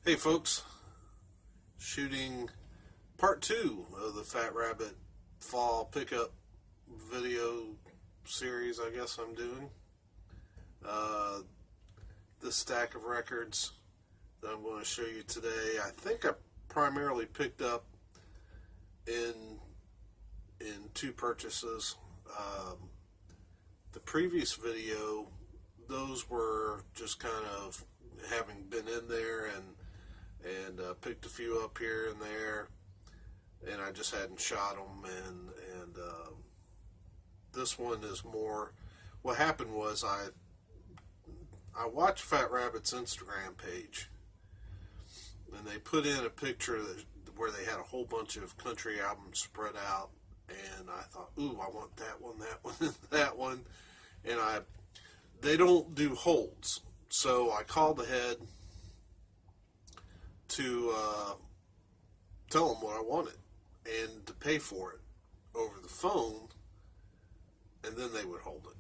Hey folks, shooting part two of the Fat Rabbit fall pickup video series, I guess I'm doing. Uh, this stack of records that I'm going to show you today, I think I primarily picked up in two purchases. The previous video, those were just kind of having been in there and picked a few up here and there, and I just hadn't shot them. And this one is more. What happened was I watched Fat Rabbit's Instagram page, and they put in a picture where they had a whole bunch of country albums spread out, and I thought, ooh, I want that one, that one, and that one, and they don't do holds, so I called ahead to tell them what I wanted and to pay for it over the phone, and then they would hold it.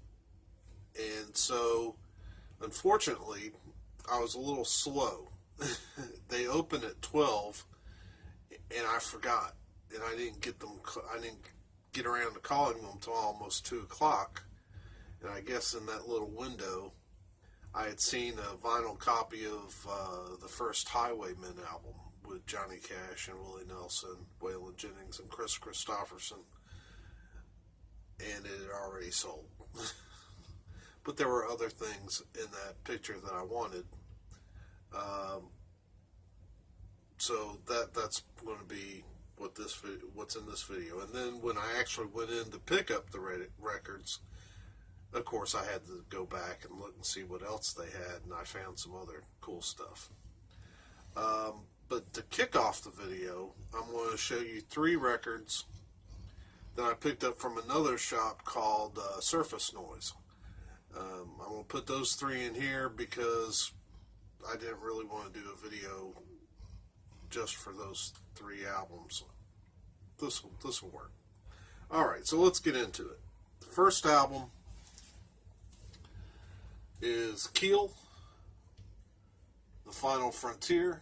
And so, unfortunately, I was a little slow. They opened at 12, and I forgot, and I didn't get around to calling them until almost 2 o'clock. And I guess in that little window, I had seen a vinyl copy of the first Highwaymen album with Johnny Cash and Willie Nelson, Waylon Jennings, and Chris Christopherson, and it had already sold. But there were other things in that picture that I wanted, so that's going to be what's in this video. And then when I actually went in to pick up the records, of course, I had to go back and look and see what else they had, and I found some other cool stuff. But to kick off the video, I'm going to show you 3 records that I picked up from another shop called Surface Noise. I'm going to put those 3 in here because I didn't really want to do a video just for those 3 albums. This will work. Alright, so let's get into it. The first album is Keel, The Final Frontier.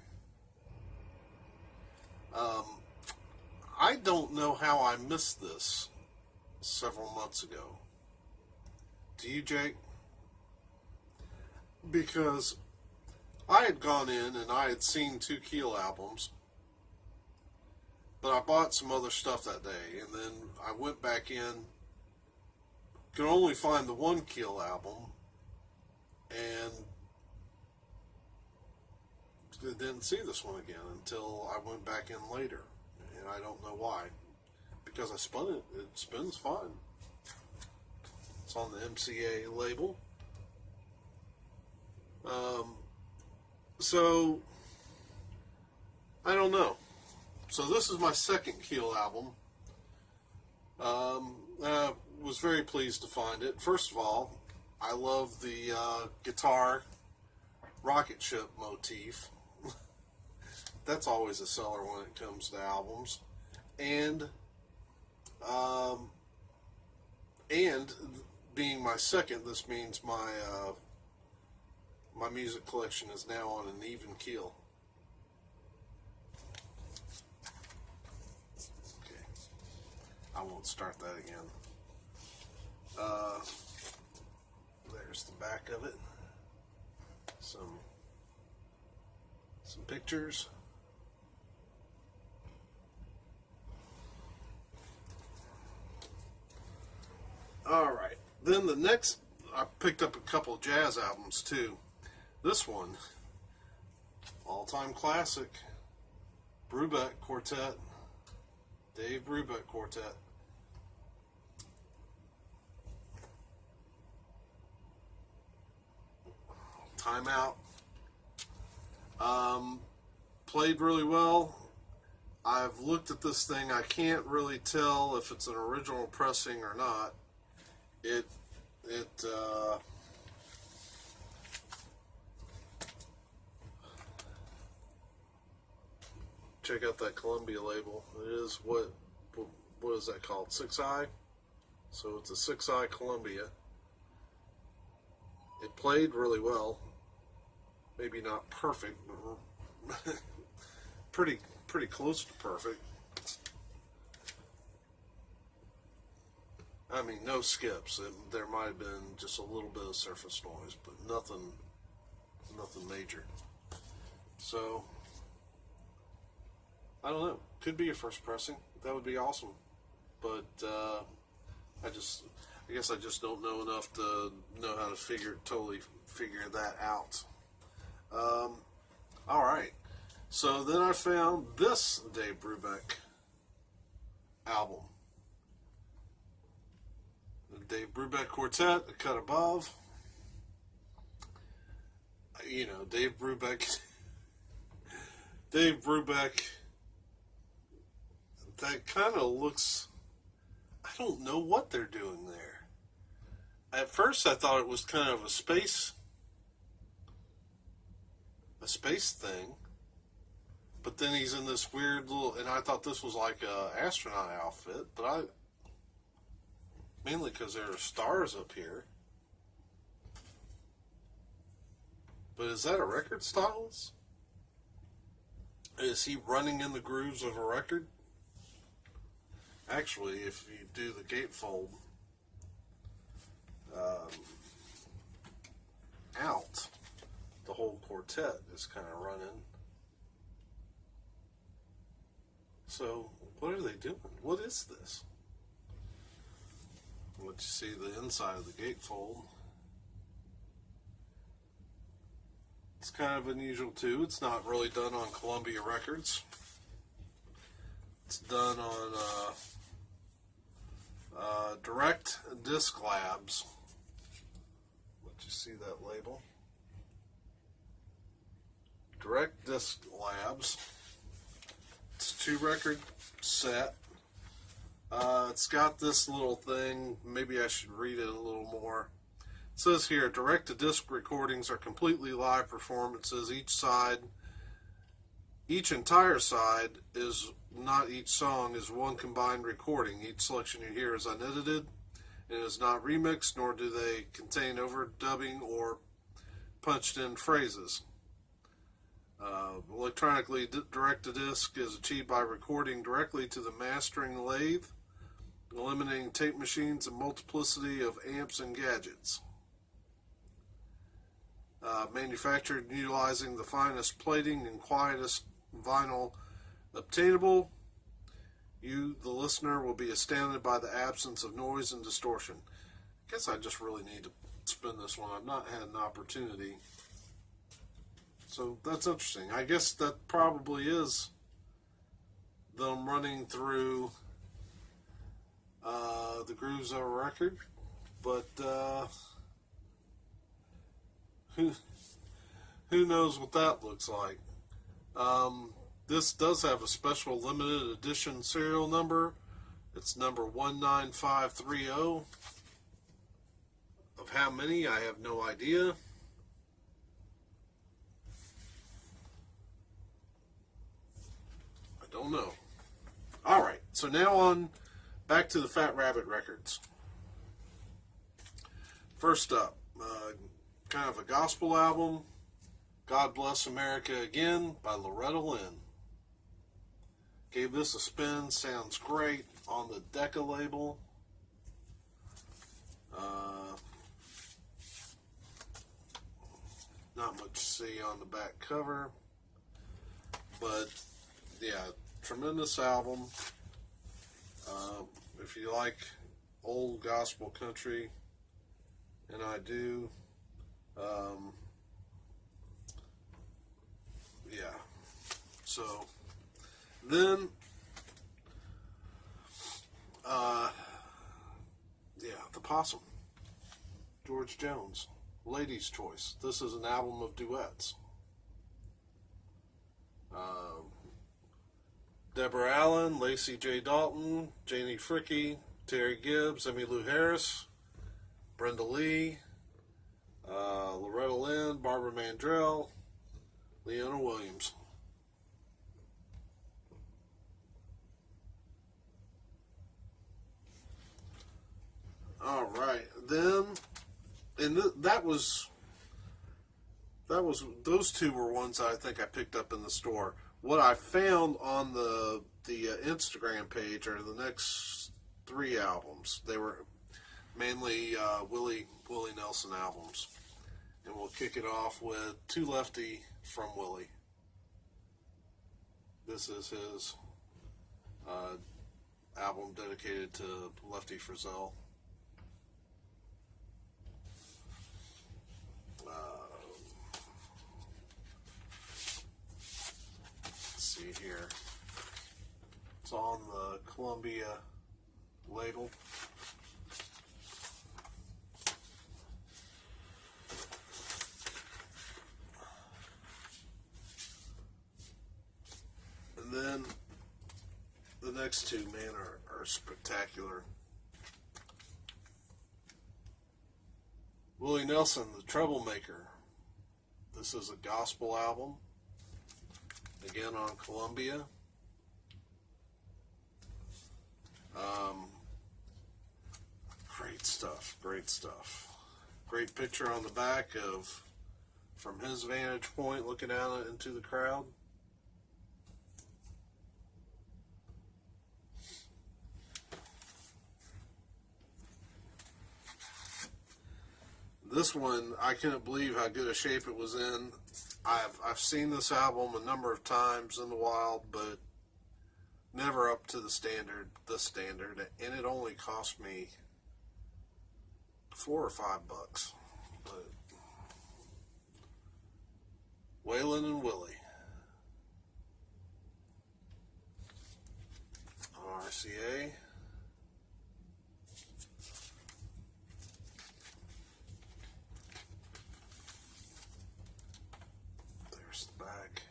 I don't know how I missed this several months ago. Do you, Jake? Because I had gone in and I had seen 2 Keel albums, but I bought some other stuff that day, and then I went back in, could only find the 1 Keel album, and didn't see this one again until I went back in later, and I don't know why, because I spun it. It spins fine. It's on the MCA label. So I don't know. So this is my second Keel album. I was very pleased to find it. First of all, I love the guitar rocket ship motif. That's always a seller when it comes to albums. And being my second, this means my music collection is now on an even keel. Okay, I won't start that again. There's the back of it. Some pictures. All right. Then the next, I picked up a couple of jazz albums too. This one, all-time classic, Brubeck Quartet, Dave Brubeck Quartet. Time Out. Played really well. I've looked at this thing. I can't really tell if it's an original pressing or not. Check out that Columbia label. It is what is that called? 6i. So it's a 6i Columbia. It played really well. Maybe not perfect, but pretty close to perfect. I mean, no skips. There might have been just a little bit of surface noise, but nothing major. So, I don't know. Could be a first pressing. That would be awesome. But I guess I just don't know enough to know how to totally figure that out. All right. So then I found this Dave Brubeck album. The Dave Brubeck Quartet, A Cut Above. You know, Dave Brubeck, that kind of looks, I don't know what they're doing there. At first I thought it was kind of a space thing, but then he's in this weird little, and I thought this was like a astronaut outfit, but mainly because there are stars up here. But is that a record stylus? Is he running in the grooves of a record? Actually, if you do the gatefold out, the whole quartet is kind of running. So, what are they doing? What is this? Let you see the inside of the gatefold. It's kind of unusual too. It's not really done on Columbia Records. It's done on Direct Disc Labs. Let you see that label. Direct Disc Labs. It's a 2-record set. It's got this little thing. Maybe I should read it a little more. It says here, direct-to-disc recordings are completely live performances. Each entire side is not each song is one combined recording. Each selection you hear is unedited and is not remixed, nor do they contain overdubbing or punched-in phrases. Electronically direct-to-disc is achieved by recording directly to the mastering lathe, eliminating tape machines and multiplicity of amps and gadgets. Manufactured utilizing the finest plating and quietest vinyl obtainable, you, the listener, will be astounded by the absence of noise and distortion. I guess I just really need to spin this one. I've not had an opportunity. So that's interesting. I guess that probably is them running through the grooves of a record. But who knows what that looks like. This does have a special limited edition serial number. It's number 19530. Of how many, I have no idea. I don't know. Alright, so now on back to the Fat Rabbit records. First up, kind of a gospel album, God Bless America Again by Loretta Lynn. Gave this a spin, sounds great on the Decca label. Not much to see on the back cover, but yeah, tremendous album. If you like old gospel country, and I do, yeah. So then, yeah, The Possum, George Jones, Lady's Choice. This is an album of duets. Deborah Allen, Lacey J. Dalton, Janie Fricke, Terry Gibbs, Emmylou Harris, Brenda Lee, Loretta Lynn, Barbara Mandrell, Leona Williams. All right, then, and that was those two were ones I think I picked up in the store. What I found on the Instagram page are the next three albums. They were mainly Willie Nelson albums, and we'll kick it off with "Too Lefty" from Willie. This is his album dedicated to Lefty Frizzell. See here. It's on the Columbia label. And then the next two, man, are spectacular. Willie Nelson, the Troublemaker. This is a gospel album. Again on Columbia. Great stuff, great stuff. Great picture on the back of, from his vantage point, looking out into the crowd. This one, I couldn't believe how good a shape it was in. I've seen this album a number of times in the wild, but never up to the standard, and it only cost me $4 or $5. But Waylon and Willie, RCA. Back.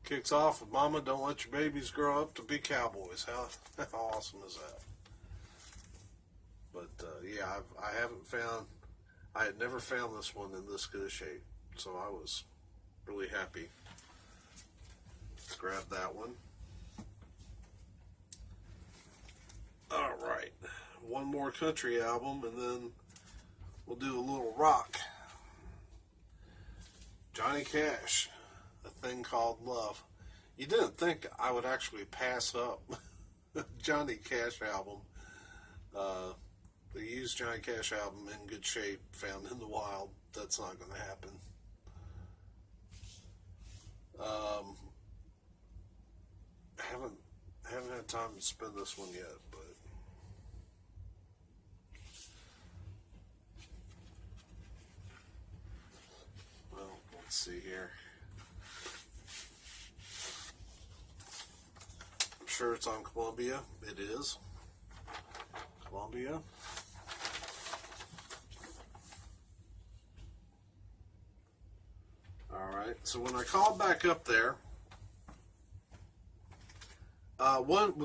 Kicks off with "Mama, don't let your babies grow up to be cowboys." How awesome is that? But yeah, I had never found this one in this good a shape, so I was really happy to grab that one. All right, one more country album, and then we'll do a little rock. Johnny Cash, A Thing Called Love. You didn't think I would actually pass up Johnny Cash album. The used Johnny Cash album in good shape, found in the wild. That's not going to happen. Haven't had time to spin this one yet, but let's see here. I'm sure it's on Columbia. It is. Columbia. Alright, so when I called back up there,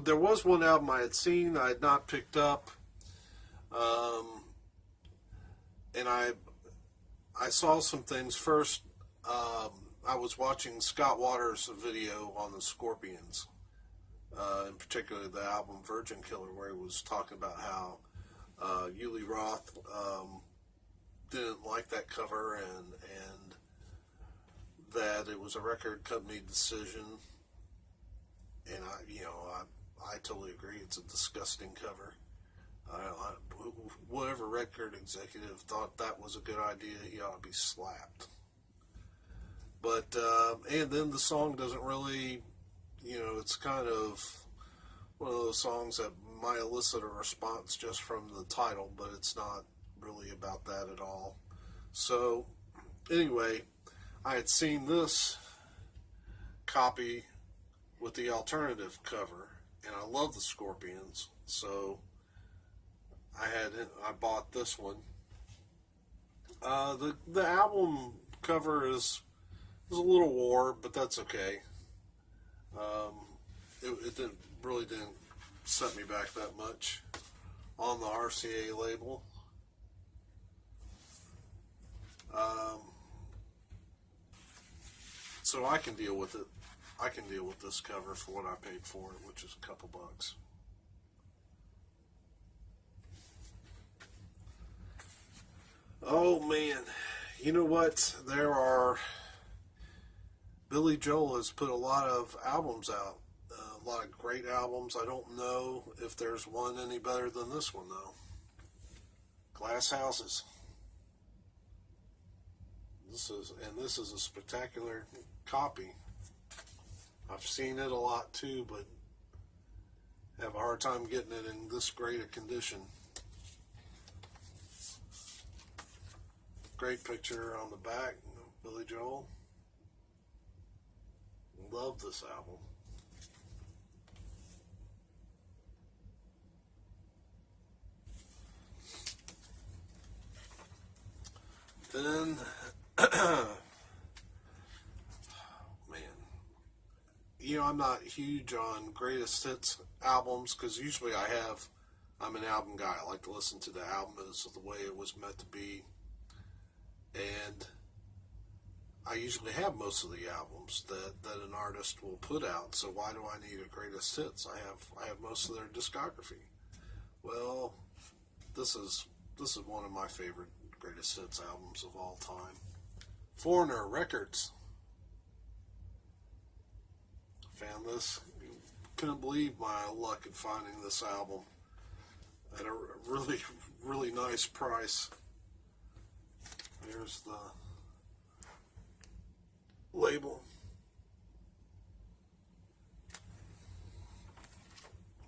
there was one album I had seen, I had not picked up, and I saw some things. First, I was watching Scott Waters' video on the Scorpions, in particular the album Virgin Killer, where he was talking about how Uli Roth didn't like that cover, and that it was a record company decision. And I totally agree. It's a disgusting cover. Whatever record executive thought that was a good idea, he ought to be slapped. But and then the song doesn't really, it's kind of one of those songs that might elicit a response just from the title, but it's not really about that at all. So anyway, I had seen this copy with the alternative cover, and I love the Scorpions, so I bought this one. The album cover is a little wore, but that's okay. It didn't set me back that much on the RCA label. So I can deal with it. I can deal with this cover for what I paid for it, which is a couple bucks. Oh man, you know what? Billy Joel has put a lot of albums out, a lot of great albums. I don't know if there's one any better than this one though. Glass Houses. This is a spectacular copy. I've seen it a lot too, but have a hard time getting it in this great a condition. Great picture on the back, Billy Joel. Love this album. Then, man, I'm not huge on greatest hits albums because usually I'm an album guy. I like to listen to the album as the way it was meant to be. And I usually have most of the albums that an artist will put out. So why do I need a greatest hits? I have most of their discography. Well, this is one of my favorite greatest hits albums of all time. Foreigner Records. Found this. Couldn't believe my luck in finding this album at a really, really nice price. Here's the label.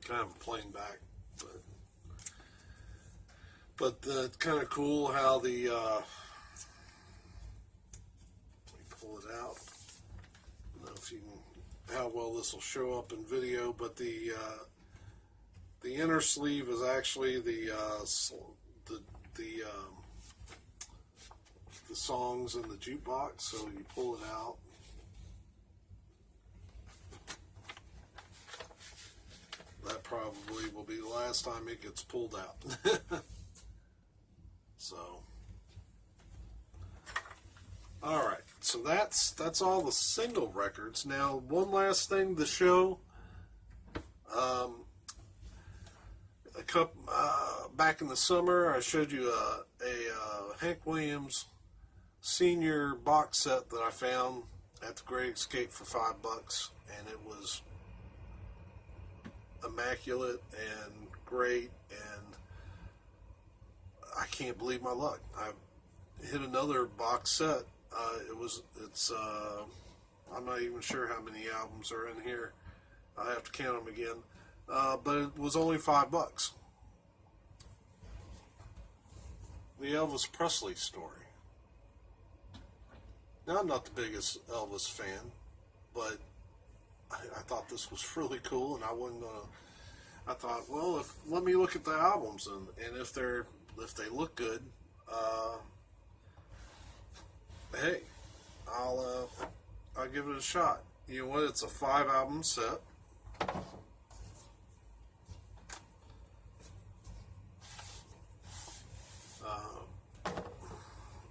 Kind of a plain back, but kind of cool how the let me pull it out. I don't know if you can, how well this will show up in video, but the inner sleeve is actually the songs in the jukebox, so you pull it out. That probably will be the last time it gets pulled out. So, all right. So that's all the single records. Now, one last thing, the show. Back in the summer, I showed you a Hank Williams Senior box set that I found at the Great Escape for $5, and it was immaculate and great, and I can't believe my luck. I hit another box set. I'm not even sure how many albums are in here. I have to count them again. But it was only $5. The Elvis Presley Story. Now, I'm not the biggest Elvis fan, but I thought this was really cool, and I thought, well, let me look at the albums, and if they look good, hey, I'll give it a shot. You know what? It's a 5-album set.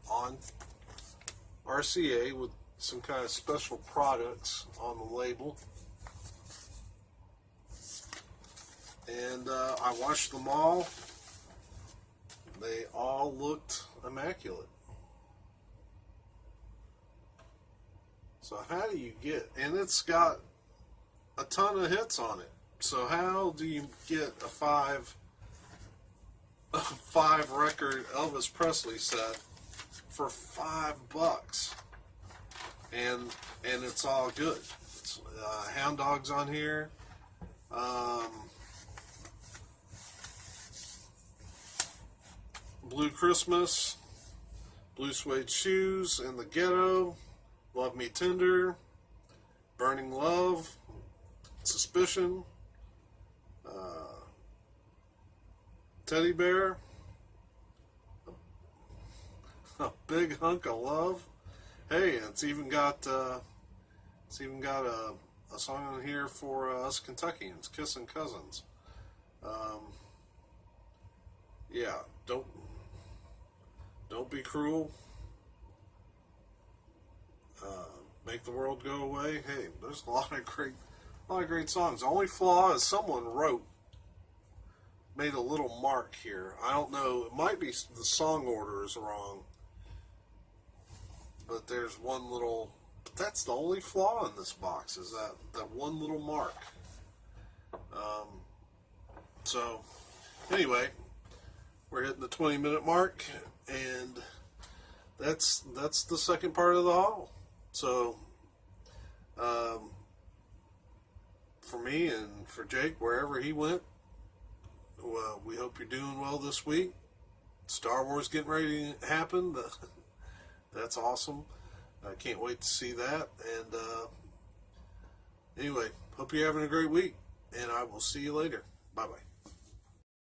On RCA with some kind of special products on the label. And I watched them all. They all looked immaculate. So how do you get, and it's got a ton of hits on it. So how do you get a five record Elvis Presley set for $5? And it's all good. It's, Hound Dog's on here. Blue Christmas, Blue Suede Shoes, In the Ghetto, Love Me Tender, Burning Love, Suspicion, Teddy Bear, A Big Hunk of Love. Hey, it's even got a song on here for us Kentuckians, Kissin' Cousins. Yeah, don't be cruel. Make the world go away. Hey, there's a lot of great songs. The only flaw is someone wrote made a little mark here. I don't know. It might be the song order is wrong. But there's one little... That's the only flaw in this box, is that one little mark. So, anyway, we're hitting the 20-minute mark, and that's the second part of the haul. So, for me and for Jake, wherever he went, well, we hope you're doing well this week. Star Wars getting ready to happen. That's awesome. I can't wait to see that. And anyway, hope you're having a great week, and I will see you later. Bye-bye.